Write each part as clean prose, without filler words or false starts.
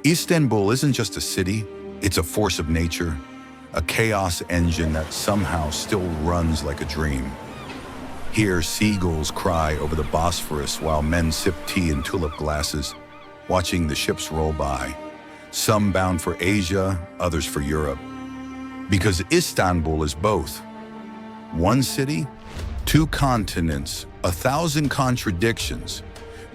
Istanbul isn't just a city, it's a force of nature, a chaos engine that somehow still runs like a dream. Here, seagulls cry over the Bosphorus while men sip tea in tulip glasses, watching the ships roll by, some bound for Asia, others for Europe. Because Istanbul is both. One city, two continents, 1,000 contradictions.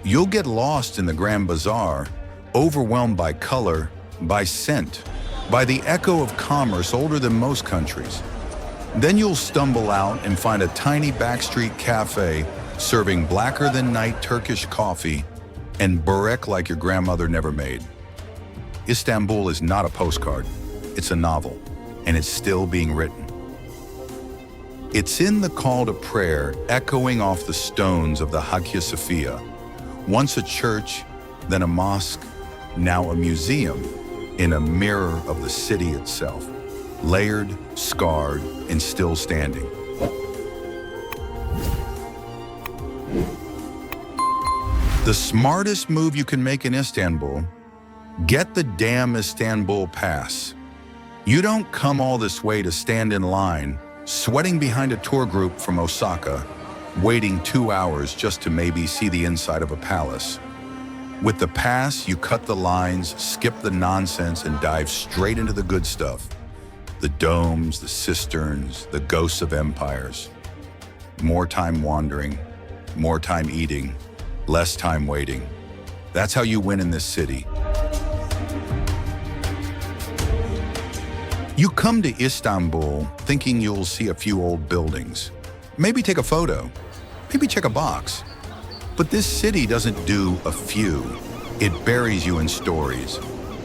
You'll get lost in the Grand Bazaar, overwhelmed by color, by scent, by the echo of commerce older than most countries. Then you'll stumble out and find a tiny backstreet cafe serving blacker than night Turkish coffee and börek like your grandmother never made. Istanbul is not a postcard, it's a novel, and it's still being written. It's in the call to prayer echoing off the stones of the Hagia Sophia, once a church, then a mosque, now a museum, in a mirror of the city itself, layered, scarred, and still standing. The smartest move you can make in Istanbul, get the damn Istanbul Pass. You don't come all this way to stand in line, sweating behind a tour group from Osaka, waiting 2 hours just to maybe see the inside of a palace. With the pass, you cut the lines, skip the nonsense, and dive straight into the good stuff. The domes, the cisterns, the ghosts of empires. More time wandering, more time eating, less time waiting. That's how you win in this city. You come to Istanbul thinking you'll see a few old buildings. Maybe take a photo, maybe check a box. But this city doesn't do a few. It buries you in stories.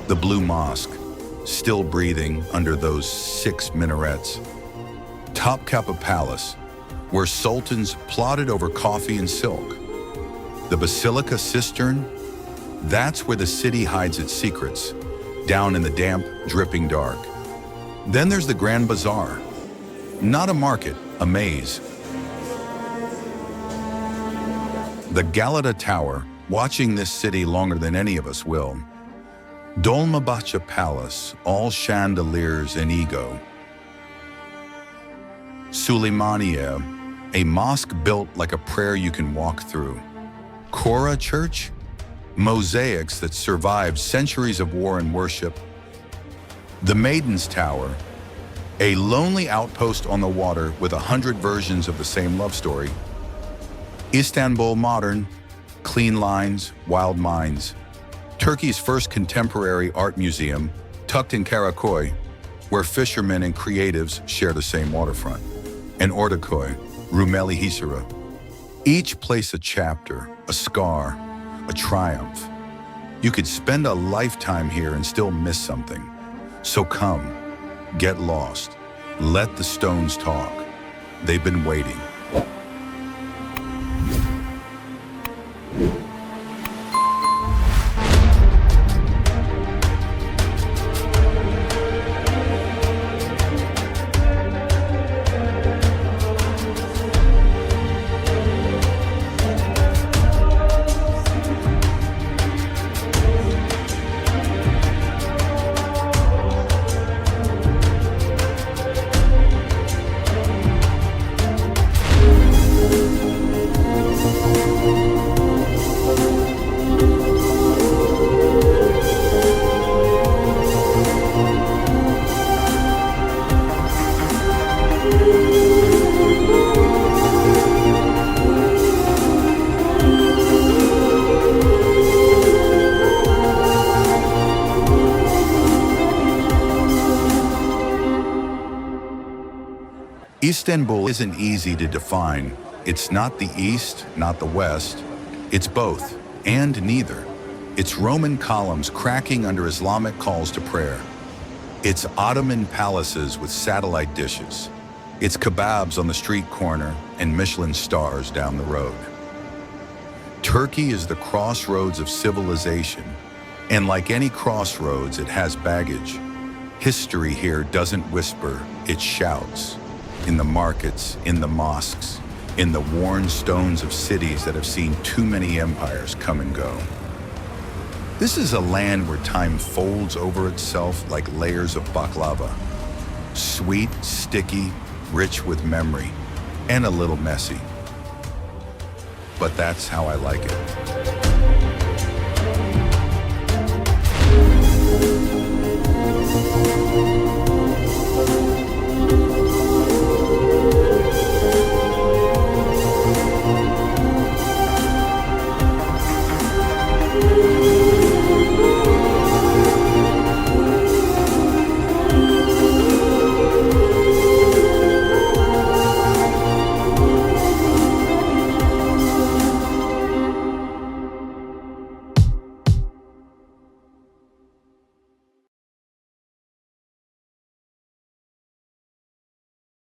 The Blue Mosque, still breathing under those 6 minarets. Topkapi Palace, where sultans plotted over coffee and silk. The Basilica Cistern, that's where the city hides its secrets, down in the damp, dripping dark. Then there's the Grand Bazaar. Not a market, a maze. The Galata Tower, watching this city longer than any of us will. Dolmabahce Palace, all chandeliers and ego. Süleymaniye, a mosque built like a prayer you can walk through. Kora Church, mosaics that survived centuries of war and worship. The Maiden's Tower, a lonely outpost on the water with 100 versions of the same love story. Istanbul Modern, clean lines, wild minds. Turkey's first contemporary art museum, tucked in Karaköy, where fishermen and creatives share the same waterfront. And Ortaköy, Rumeli Hisarı. Each place a chapter, a scar, a triumph. You could spend a lifetime here and still miss something. So come, get lost, let the stones talk. They've been waiting. Istanbul isn't easy to define. It's not the East, not the West. It's both, and neither. It's Roman columns cracking under Islamic calls to prayer. It's Ottoman palaces with satellite dishes. It's kebabs on the street corner and Michelin stars down the road. Turkey is the crossroads of civilization, and like any crossroads, it has baggage. History here doesn't whisper, it shouts. In the markets, in the mosques, in the worn stones of cities that have seen too many empires come and go. This is a land where time folds over itself like layers of baklava. Sweet, sticky, rich with memory, and a little messy. But that's how I like it.